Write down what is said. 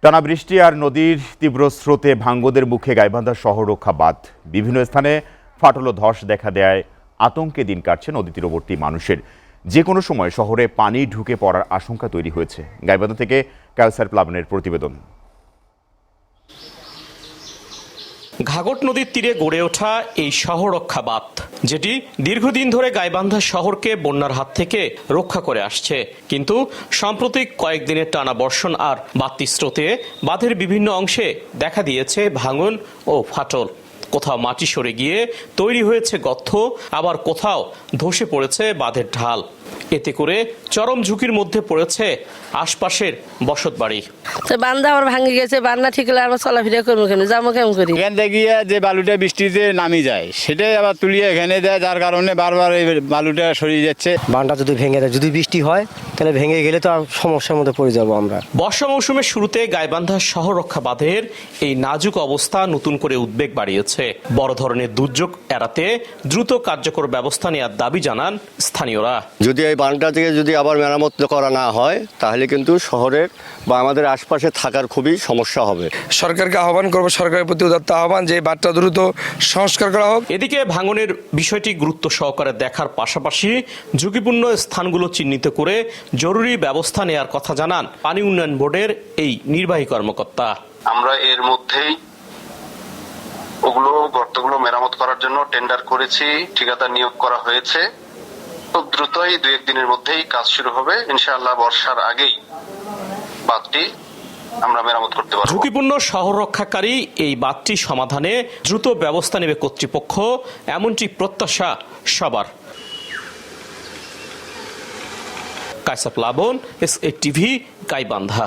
টানা বৃষ্টি আর নদীর তীব্র স্রোতে ভাঙ্গদের মুখে গাইবান্ধা শহর রক্ষা বাঁধ। বিভিন্ন স্থানে ফাটল ও ধস দেখা দেয় আতঙ্কে দিন কাটছে নদী তীরবর্তী মানুষের। যে কোনো সময় শহরে পানি ঢুকে পড়ার আশঙ্কা তৈরি হয়েছে। গাইবান্ধা থেকে কায়সার প্লাবনের প্রতিবেদন। ঘাঘট নদীর তীরে গড়ে ওঠা এই শহর রক্ষা বাঁধ, যেটি দীর্ঘদিন ধরে গাইবান্ধা শহরকে বন্যার হাত থেকে রক্ষা করে আসছে। কিন্তু সাম্প্রতিক কয়েকদিনের টানা বর্ষণ আর বাড়তি স্রোতে বাঁধের বিভিন্ন অংশে দেখা দিয়েছে ভাঙন ও ফাটল। কোথাও মাটি সরে গিয়ে তৈরি হয়েছে গর্ত, আবার কোথাও ধসে পড়েছে বাঁধের ঢাল। এতে করে চরম ঝুঁকির মধ্যে পড়েছে আশপাশের বসতবাড়ি। বান্ধা আমার ভাঙে গেছে, বান্না ঠিক হলে আমরা চলাফেরা করবো কেন, যাবো কেমন করি? এখান থেকে গিয়ে যে বালুটা বৃষ্টিতে নামি যায় সেটাই আবার তুলিয়ে এখানে দেয়, যার কারণে বারবার এই বালুটা সরিয়ে যাচ্ছে। বানটা যদি ভেঙে যায়, যদি বৃষ্টি হয় তাহলে ভেঙে গেলে তো আর সমস্যার মধ্যে পড়ে যাবো আমরা। বর্ষা মৌসুমের শুরুতে গাইবান্ধা শহর রক্ষা বাঁধের এই নাজুক অবস্থা নতুন করে উদ্বেগ বাড়িয়েছে। বড় ধরনের দুর্যোগ এড়াতে দ্রুত কার্যকর ব্যবস্থা নেওয়ার দাবি জানান স্থানীয়রা। যদি এই বানটা থেকে যদি আবার মেরামত করা না হয় তাহলে কিন্তু শহরের বা আমাদের আশপাশে থাকার খুবই সমস্যা হবে। সরকারকে আহ্বান করবো, সরকারের প্রতি উদাত্ত আহ্বান যে বাঁধটা দ্রুত সংস্কার করা হোক। এদিকে ভাঙনের বিষয়টি গুরুত্ব সহকারে দেখার পাশাপাশি ঝুঁকিপূর্ণ স্থানগুলো চিহ্নিত করে জরুরি ব্যবস্থা নেওয়ার কথা জানান পানি উন্নয়ন বোর্ডের এই নির্বাহী কর্মকর্তা। আমরা এর মধ্যেই গর্তগুলো মেরামত করার জন্য টেন্ডার করেছি, ঠিকাদার নিয়োগ করা হয়েছে। খুব দ্রুতই 2-1 দিনের মধ্যেই কাজ শুরু হবে। ইনশাআল্লাহ বর্ষার আগেই বাঁধটি আমরা মেরামত করতে পারব। ঝুঁকিপূর্ণ শহর রক্ষাকারী এই বাঁধটি সমাধানে দ্রুত ব্যবস্থা নেবে কর্তৃপক্ষ, এমনটি প্রত্যাশা সবার। কায়সার প্লাবন, SA টিভি, গাইবান্ধা।